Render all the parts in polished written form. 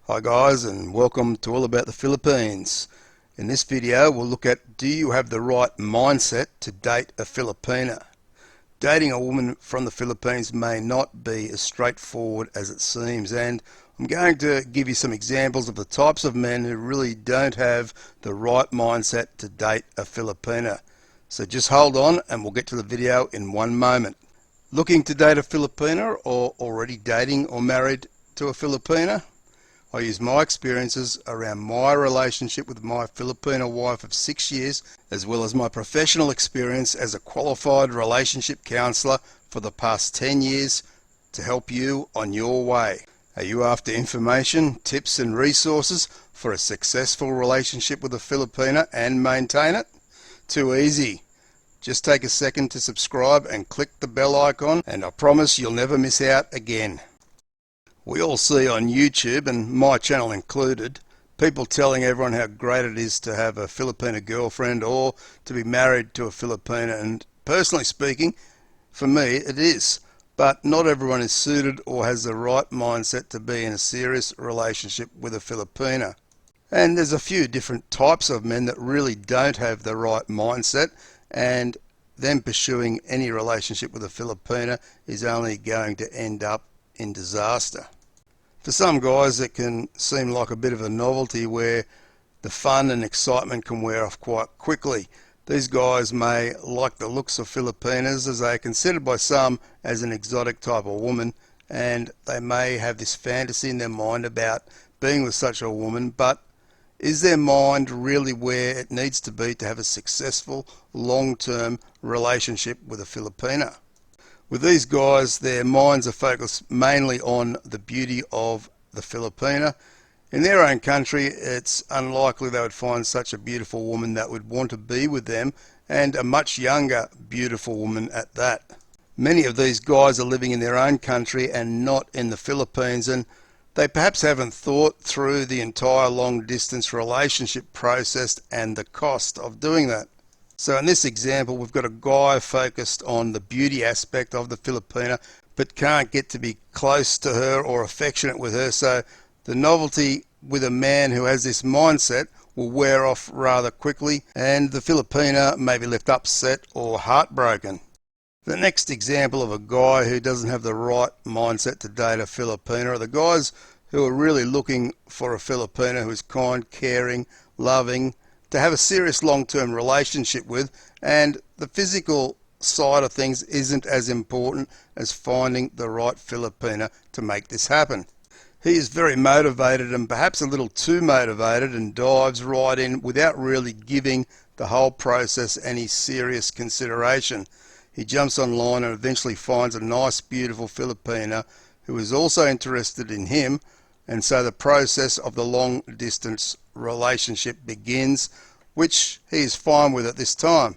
Hi guys, and welcome to All About the Philippines. In this video we'll look at, do you have the right mindset to date a Filipina? Dating a woman from the Philippines may not be as straightforward as it seems, and I'm going to give you some examples of the types of men who really don't have the right mindset to date a Filipina. So just hold on and we'll get to the video in one moment. Looking to date a Filipina, or already dating or married to a Filipina? I use my experiences around my relationship with my Filipino wife of 6 years, as well as my professional experience as a qualified relationship counsellor for the past 10 years to help you on your way. Are you after information, tips and resources for a successful relationship with a Filipina and maintain it? Too easy. Just take a second to subscribe and click the bell icon, and I promise you'll never miss out again. We all see on YouTube, and my channel included, people telling everyone how great it is to have a Filipina girlfriend or to be married to a Filipina, and personally speaking, for me it is. But not everyone is suited or has the right mindset to be in a serious relationship with a Filipina. And there's a few different types of men that really don't have the right mindset, and them pursuing any relationship with a Filipina is only going to end up in disaster. For some guys it can seem like a bit of a novelty where the fun and excitement can wear off quite quickly. These guys may like the looks of Filipinas, as they are considered by some as an exotic type of woman, and they may have this fantasy in their mind about being with such a woman, but is their mind really where it needs to be to have a successful long-term relationship with a Filipina? With these guys, their minds are focused mainly on the beauty of the Filipina. In their own country, it's unlikely they would find such a beautiful woman that would want to be with them, and a much younger, beautiful woman at that. Many of these guys are living in their own country and not in the Philippines, and they perhaps haven't thought through the entire long-distance relationship process and the cost of doing that. So in this example, we've got a guy focused on the beauty aspect of the Filipina, but can't get to be close to her or affectionate with her. So the novelty with a man who has this mindset will wear off rather quickly, and the Filipina may be left upset or heartbroken. The next example of a guy who doesn't have the right mindset to date a Filipina are the guys who are really looking for a Filipina who is kind, caring, loving, to have a serious long-term relationship with, and the physical side of things isn't as important as finding the right Filipina to make this happen. He is very motivated, and perhaps a little too motivated, and dives right in without really giving the whole process any serious consideration. He jumps online and eventually finds a nice, beautiful Filipina who is also interested in him, and so the process of the long-distance relationship begins, which he is fine with at this time.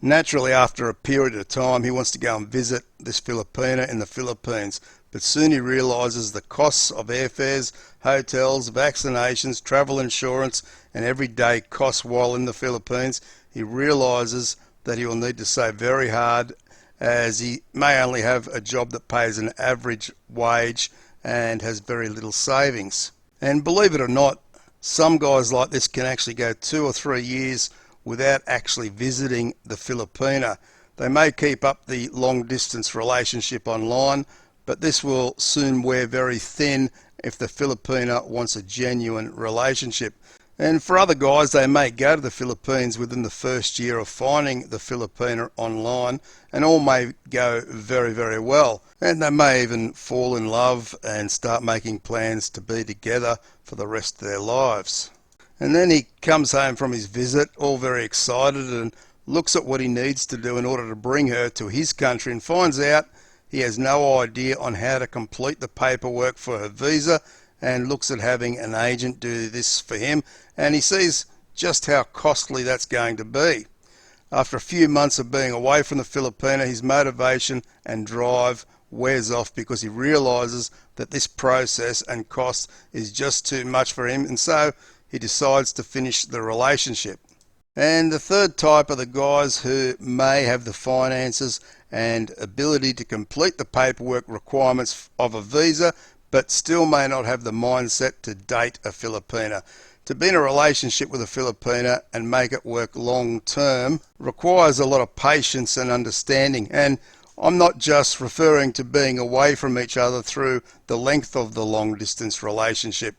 Naturally, after a period of time, he wants to go and visit this Filipina in the Philippines, but soon he realizes the costs of airfares, hotels, vaccinations, travel insurance, and everyday costs while in the Philippines. He realizes that he will need to save very hard, as he may only have a job that pays an average wage and has very little savings. And believe it or not, some guys like this can actually go 2 or 3 years without actually visiting the Filipina. They may keep up the long distance relationship online, but this will soon wear very thin if the Filipina wants a genuine relationship. And for other guys, they may go to the Philippines within the first year of finding the Filipina online, and all may go very, very well. And they may even fall in love and start making plans to be together for the rest of their lives. And then he comes home from his visit all very excited and looks at what he needs to do in order to bring her to his country, and finds out he has no idea on how to complete the paperwork for her visa, and looks at having an agent do this for him, and he sees just how costly that's going to be. After a few months of being away from the Filipina, his motivation and drive wears off because he realizes that this process and cost is just too much for him, and so he decides to finish the relationship. And the third type are the guys who may have the finances and ability to complete the paperwork requirements of a visa, but still may not have the mindset to date a Filipina. To be in a relationship with a Filipina and make it work long term requires a lot of patience and understanding. And I'm not just referring to being away from each other through the length of the long distance relationship.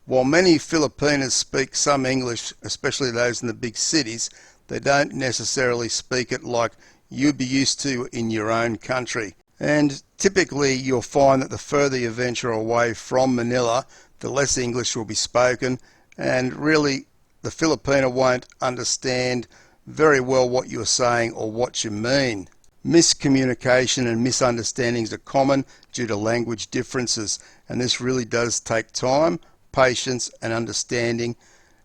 While many Filipinas speak some English, especially those in the big cities, they don't necessarily speak it like you'd be used to in your own country. And typically you'll find that the further you venture away from Manila, the less English will be spoken, and really the Filipino won't understand very well what you're saying or what you mean. Miscommunication and misunderstandings are common due to language differences, and this really does take time, patience and understanding,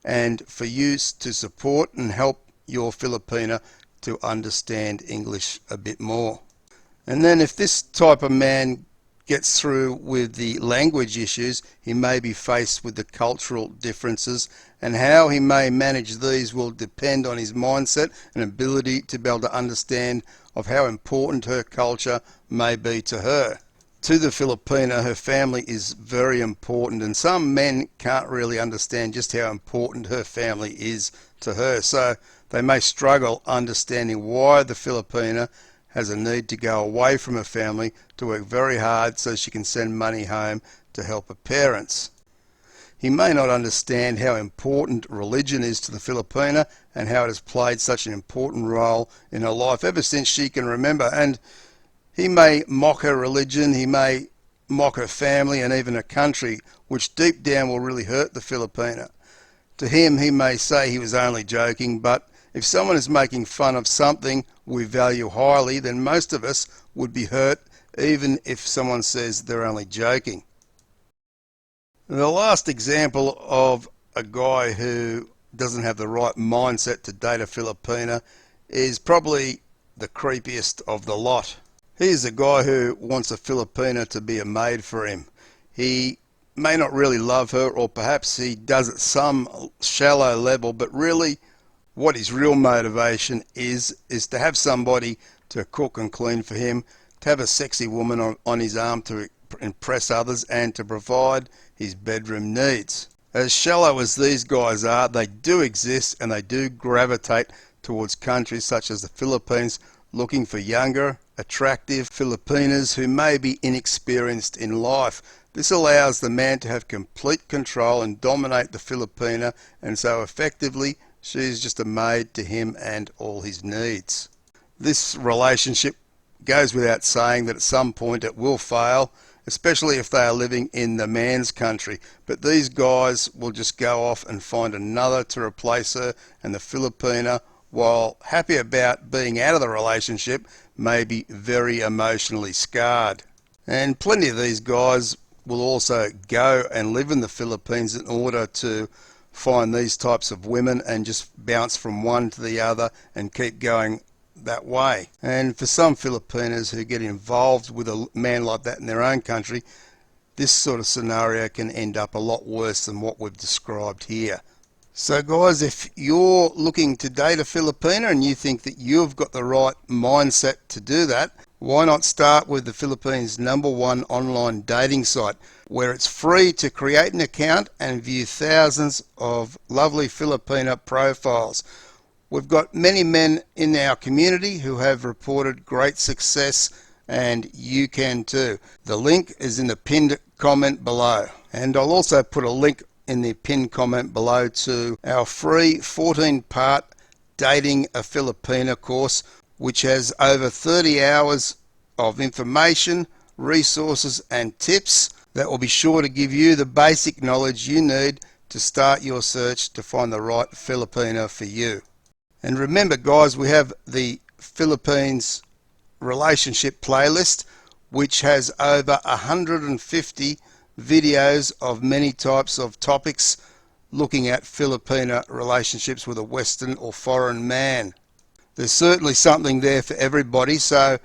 and for you to support and help your Filipina to understand English a bit more. And then if this type of man gets through with the language issues, he may be faced with the cultural differences, and how he may manage these will depend on his mindset and ability to be able to understand of how important her culture may be to her. To the Filipina, her family is very important, and some men can't really understand just how important her family is to her, so they may struggle understanding why the Filipina has a need to go away from her family to work very hard so she can send money home to help her parents. He may not understand how important religion is to the Filipina and how it has played such an important role in her life ever since she can remember, and he may mock her religion, he may mock her family and even her country, which deep down will really hurt the Filipina. To him, he may say he was only joking, but if someone is making fun of something we value highly, then most of us would be hurt even if someone says they're only joking. The last example of a guy who doesn't have the right mindset to date a Filipina is probably the creepiest of the lot. He's a guy who wants a Filipina to be a maid for him. He may not really love her, or perhaps he does at some shallow level, but really what his real motivation is to have somebody to cook and clean for him, to have a sexy woman on his arm to impress others, and to provide his bedroom needs. As shallow as these guys are, they do exist, and they do gravitate towards countries such as the Philippines, looking for younger, attractive Filipinas who may be inexperienced in life. This allows the man to have complete control and dominate the Filipina, and so effectively she is just a maid to him and all his needs. This relationship goes without saying that at some point it will fail, especially if they are living in the man's country, but these guys will just go off and find another to replace her, and the Filipina, while happy about being out of the relationship, may be very emotionally scarred. And plenty of these guys will also go and live in the Philippines in order to find these types of women and just bounce from one to the other and keep going that way. And for some Filipinas who get involved with a man like that in their own country, this sort of scenario can end up a lot worse than what we've described here. So guys, if you're looking to date a Filipina and you think that you've got the right mindset to do that, why not start with the Philippines' #1 online dating site, where it's free to create an account and view thousands of lovely Filipina profiles. We've got many men in our community who have reported great success, and you can too. The link is in the pinned comment below, and I'll also put a link in the pinned comment below to our free 14-part Dating a Filipina course, which has over 30 hours of information, resources and tips that will be sure to give you the basic knowledge you need to start your search to find the right Filipina for you. And remember guys, we have the Philippines relationship playlist, which has over 150 videos of many types of topics looking at Filipina relationships with a Western or foreign man. There's certainly something there for everybody, so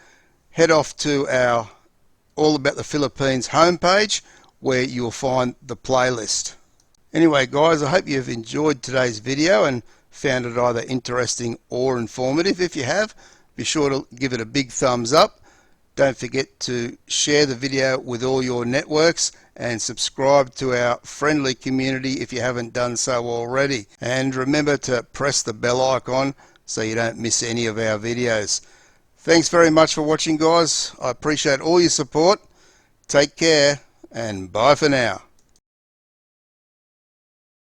head off to our All About the Philippines homepage where you'll find the playlist. Anyway guys, I hope you've enjoyed today's video and found it either interesting or informative. If you have, be sure to give it a big thumbs up. Don't forget to share the video with all your networks, and subscribe to our friendly community if you haven't done so already. And remember to press the bell icon so you don't miss any of our videos. Thanks very much for watching, guys. I appreciate all your support. Take care and bye for now.